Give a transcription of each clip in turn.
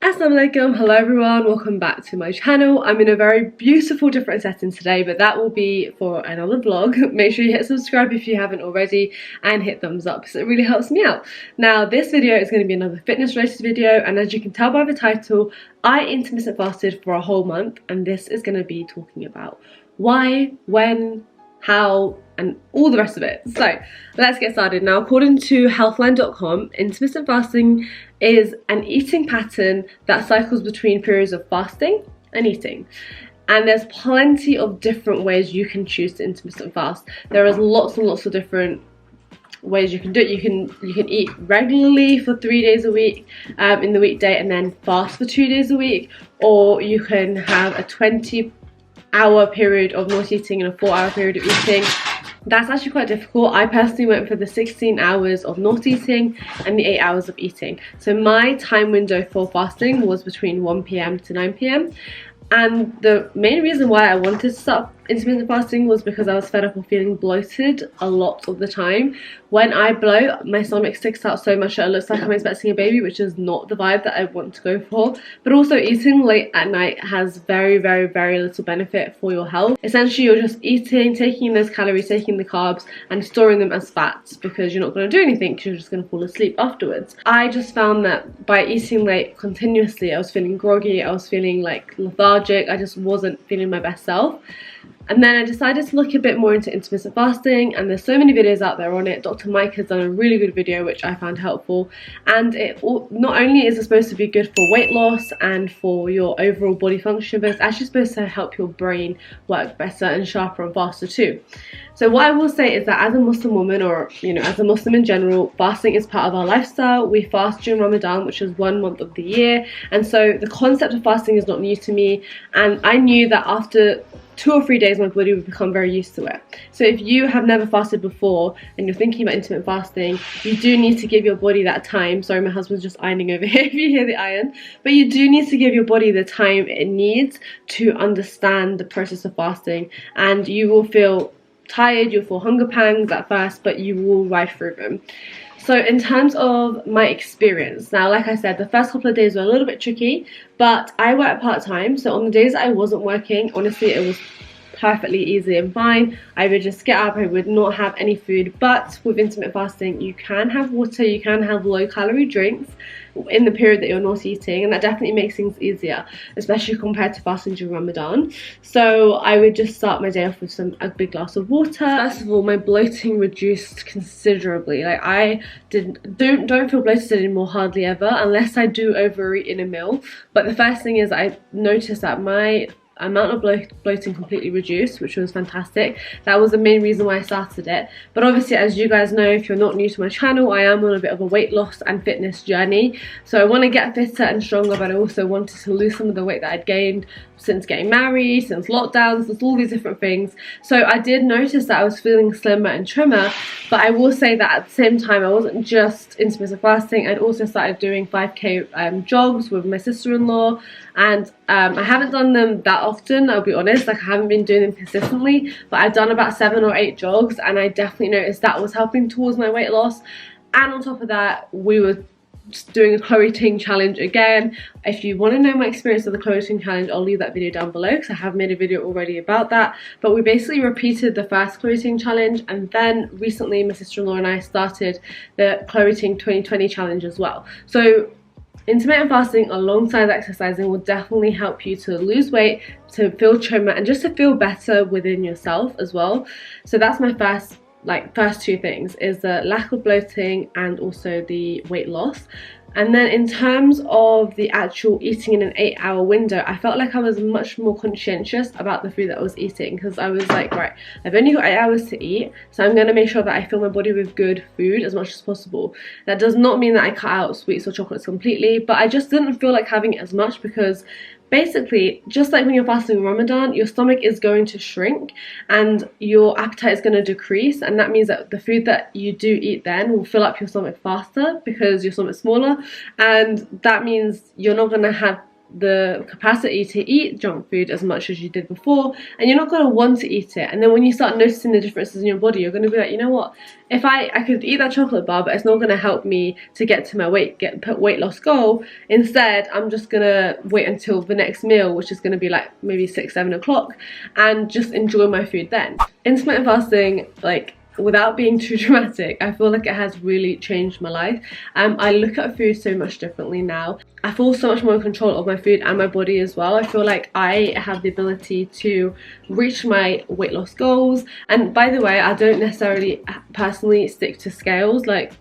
Assalamu alaikum, hello everyone, welcome back to my channel. I'm in a very beautiful different setting today, but that will be for another vlog. Make sure you hit subscribe if you haven't already and hit thumbs up because it really helps me out. Now this video is going to be another fitness related video, and as you can tell by the title, I intermittent fasted for a whole month, and this is going to be talking about why, when, how, and all the rest of it. So let's get started. Now, according to healthline.com, intermittent fasting is an eating pattern that cycles between periods of fasting and eating. And there's plenty of different ways you can choose to intermittent fast. There is lots and lots of different ways you can do it. You can eat regularly for 3 days a week in the weekday and then fast for 2 days a week, or you can have a 20-hour period of not eating and a 4-hour period of eating. That's actually quite difficult. I personally went for the 16 hours of not eating and the 8 hours of eating. So my time window for fasting was between 1 PM to 9 PM. And the main reason why I wanted to start intermittent fasting was because I was fed up of feeling bloated a lot of the time. When I bloat, my stomach sticks out so much that it looks like I'm expecting a baby, which is not the vibe that I want to go for. But also eating late at night has very little benefit for your health. Essentially, you're just eating, taking in those calories, taking the carbs and storing them as fats because you're not going to do anything because you're just going to fall asleep afterwards. I just found that by eating late continuously, I was feeling groggy, I was feeling like lethargic, I just wasn't feeling my best self. And then I decided to look a bit more into intermittent fasting, and there's so many videos out there on it. Dr. Mike has done a really good video which I found helpful, and it not only is it supposed to be good for weight loss and for your overall body function, but it's actually supposed to help your brain work better and sharper and faster too. So what I will say is that as a Muslim woman, or as a Muslim in general, fasting is part of our lifestyle. We fast during Ramadan, which is 1 month of the year, and so the concept of fasting is not new to me, and I knew that after 2 or 3 days my body would become very used to it. So if you have never fasted before and you're thinking about intermittent fasting, you do need to give your body that time. Sorry, my husband's just ironing over here if you hear the iron. But you do need to give your body the time it needs to understand the process of fasting, and you will feel tired, you'll feel hunger pangs at first, but you will ride through them. So in terms of my experience, now like I said, the first couple of days were a little bit tricky, but I work part-time, so on the days that I wasn't working, honestly it was perfectly easy and fine. I would just get up, I would not have any food. But with intermittent fasting, you can have water, you can have low calorie drinks in the period that you're not eating, and that definitely makes things easier, especially compared to fasting during Ramadan. So I would just start my day off with a big glass of water. First of all, my bloating reduced considerably. Like I don't feel bloated anymore hardly ever, unless I do overeat in a meal. But the first thing is I noticed that my amount of bloating completely reduced, which was fantastic. That was the main reason why I started it. But obviously, as you guys know, if you're not new to my channel, I am on a bit of a weight loss and fitness journey. So I want to get fitter and stronger, but I also wanted to lose some of the weight that I'd gained since getting married, since lockdowns, there's all these different things. So I did notice that I was feeling slimmer and trimmer, but I will say that at the same time I wasn't just intermittent fasting. I'd also started doing 5k jogs with my sister-in-law, and I haven't done them that often, I'll be honest. Like I haven't been doing them consistently, but I've done about 7 or 8 jogs, and I definitely noticed that was helping towards my weight loss. And on top of that, we were just doing a Chloe Ting challenge again. If you want to know my experience with the Chloe Ting challenge, I'll leave that video down below because I have made a video already about that. But we basically repeated the first Chloe Ting challenge, and then recently my sister-in-law and I started the Chloe Ting 2020 challenge as well. So intermittent fasting alongside exercising will definitely help you to lose weight, to feel trimmer, and just to feel better within yourself as well. So that's my first 2 things, is the lack of bloating and also the weight loss. And then in terms of the actual eating in an 8-hour window, I felt like I was much more conscientious about the food that I was eating, because I was like, right, I've only got 8 hours to eat, so I'm going to make sure that I fill my body with good food as much as possible. That does not mean that I cut out sweets or chocolates completely, but I just didn't feel like having it as much, because basically, just like when you're fasting in Ramadan, your stomach is going to shrink and your appetite is going to decrease, and that means that the food that you do eat then will fill up your stomach faster because your stomach's smaller, and that means you're not going to have the capacity to eat junk food as much as you did before, and you're not going to want to eat it. And then when you start noticing the differences in your body, you're going to be like, you know what, if I could eat that chocolate bar, but it's not going to help me to get to my weight loss goal. Instead, I'm just going to wait until the next meal, which is going to be like maybe 6-7 o'clock, and just enjoy my food then. Intermittent fasting, like, without being too dramatic, I feel like it has really changed my life. I look at food so much differently now. I feel so much more in control of my food and my body as well. I feel like I have the ability to reach my weight loss goals. And by the way, I don't necessarily personally stick to scales. Like,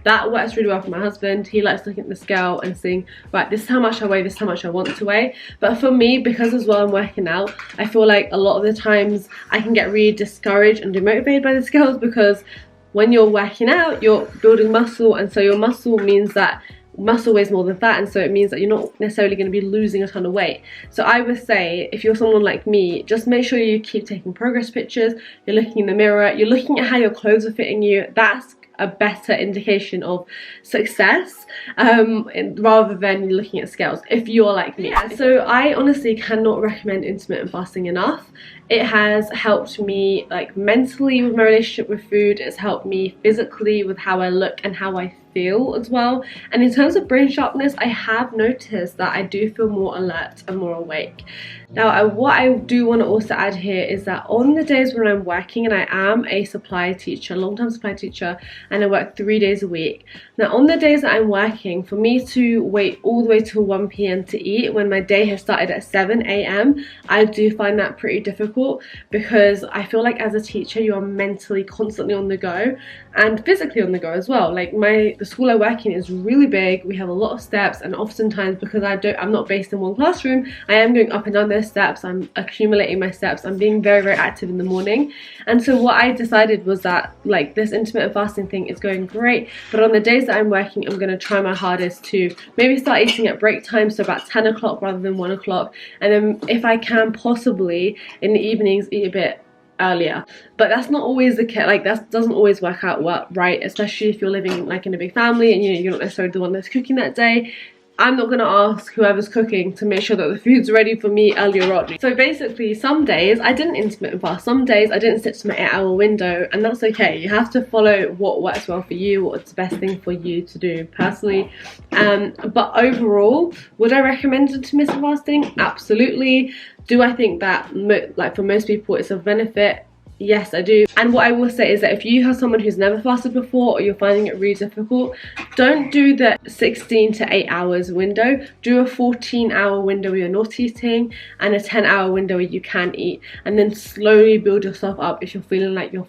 that works really well for my husband. He likes looking at the scale and seeing, right, this is how much I weigh, this is how much I want to weigh. But for me, because as well I'm working out, I feel like a lot of the times I can get really discouraged and demotivated by the scales, because when you're working out, you're building muscle, and so your muscle means that muscle weighs more than fat, and so it means that you're not necessarily going to be losing a ton of weight. So I would say, if you're someone like me, just make sure you keep taking progress pictures, you're looking in the mirror, you're looking at how your clothes are fitting you. That's a better indication of success, rather than looking at scales, if you're like me. So I honestly cannot recommend intermittent fasting enough. It has helped me, like, mentally with my relationship with food. It's helped me physically with how I look and how I feel as well. And in terms of brain sharpness, I have noticed that I do feel more alert and more awake. Now, what I do want to also add here is that on the days when I'm working, and I am a supply teacher, long-term supply teacher, and I work 3 days a week. Now, on the days that I'm working, for me to wait all the way till 1 p.m. to eat when my day has started at 7 a.m, I do find that pretty difficult, because I feel like as a teacher, you are mentally constantly on the go and physically on the go as well. Like, the school I work in is really big. We have a lot of steps, and oftentimes, because I'm not based in one classroom, I am going up and down those steps. I'm accumulating my steps. I'm being very, very active in the morning. And so what I decided was that, like, this intermittent fasting thing is going great, but on the days that I'm working, I'm going to try my hardest to maybe start eating at break time, so about 10 o'clock rather than 1 o'clock, and then if I can, possibly in the evenings, eat a bit earlier. But that's not always the case. Like, that doesn't always work out well, right? Especially if you're living like in a big family and you're not necessarily the one that's cooking that day. I'm not going to ask whoever's cooking to make sure that the food's ready for me earlier on. So basically, some days I didn't intermittent fast, some days I didn't stick to my 8-hour window, and that's okay. You have to follow what works well for you, what's the best thing for you to do personally. But overall, would I recommend intermittent fasting? Absolutely. Do I think that, like, for most people it's a benefit? Yes, I do. And what I will say is that if you have someone who's never fasted before, or you're finding it really difficult, don't do the 16 to 8 hours window. Do a 14-hour window where you're not eating, and a 10-hour window where you can eat, and then slowly build yourself up if you're feeling like you're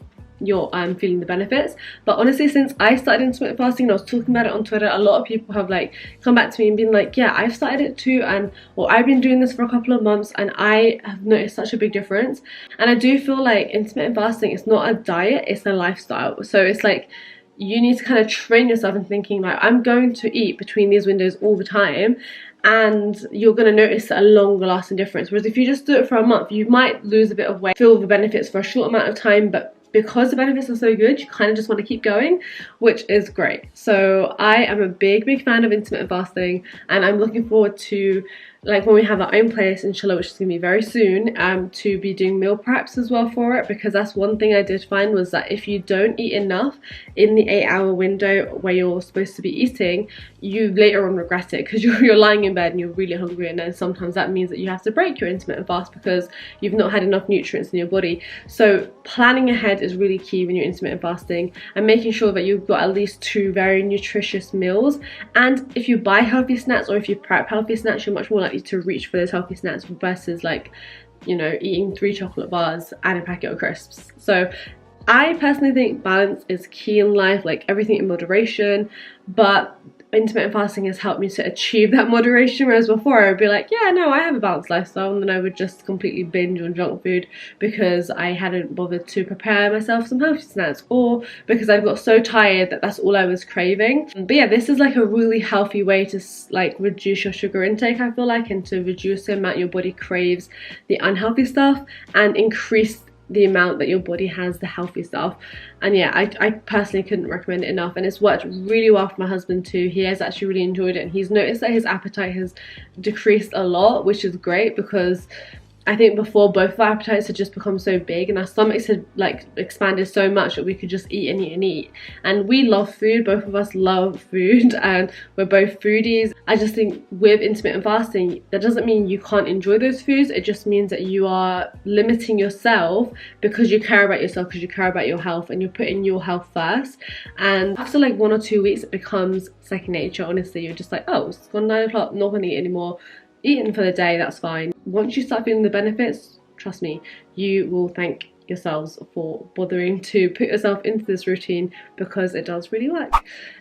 feeling the benefits. But honestly, since I started intermittent fasting and I was talking about it on Twitter, a lot of people have, like, come back to me and been like, yeah, I've started it too, or I've been doing this for a couple of months and I have noticed such a big difference. And I do feel like intermittent fasting is not a diet, it's a lifestyle. So it's like, you need to kind of train yourself in thinking, like, I'm going to eat between these windows all the time, and you're going to notice a longer lasting difference. Whereas if you just do it for a month, you might lose a bit of weight, feel the benefits for a short amount of time, but because the benefits are so good, you kind of just want to keep going, which is great. So I am a big fan of intermittent fasting, and I'm looking forward to, like, when we have our own place, inshallah, which is going to be very soon, to be doing meal preps as well for it, because that's one thing I did find, was that if you don't eat enough in the 8-hour window where you're supposed to be eating, you later on regret it, because you're lying in bed and you're really hungry, and then sometimes that means that you have to break your intermittent fast because you've not had enough nutrients in your body. So planning ahead is really key when you're intermittent fasting, and making sure that you've got at least 2 very nutritious meals. And if you buy healthy snacks, or if you prep healthy snacks, you're much more likely to reach for those healthy snacks versus, like, you know, eating 3 chocolate bars and a packet of crisps. So I personally think balance is key in life, like everything in moderation, but intermittent fasting has helped me to achieve that moderation, whereas before I would be like, yeah, no, I have a balanced lifestyle, and then I would just completely binge on junk food because I hadn't bothered to prepare myself some healthy snacks, or because I got so tired that that's all I was craving. But yeah, this is like a really healthy way to, like, reduce your sugar intake, I feel like, and to reduce the amount your body craves the unhealthy stuff, and increase the amount that your body has the healthy stuff. And yeah, I personally couldn't recommend it enough, and it's worked really well for my husband too. He has actually really enjoyed it, and he's noticed that his appetite has decreased a lot, which is great, because I think before both of our appetites had just become so big and our stomachs had like expanded so much that we could just eat and eat and eat. And we love food, both of us love food, and we're both foodies. I just think with intermittent fasting, that doesn't mean you can't enjoy those foods. It just means that you are limiting yourself because you care about yourself, because you care about your health, and you're putting your health first. And after like 1 or 2 weeks, it becomes second nature. Honestly, you're just like, oh, it's gone 9 o'clock, not gonna eat anymore. Eating for the day, that's fine. Once you start feeling the benefits, trust me, you will thank yourselves for bothering to put yourself into this routine, because it does really work.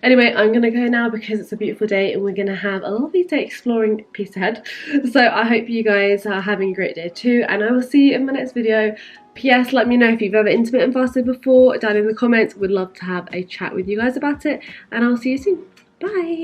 Anyway, I'm gonna go now because it's a beautiful day and we're gonna have a lovely day exploring Peterhead. So I hope you guys are having a great day too, and I will see you in my next video. PS, let me know if you've ever intermittent fasted before down in the comments. Would love to have a chat with you guys about it, and I'll see you soon. Bye.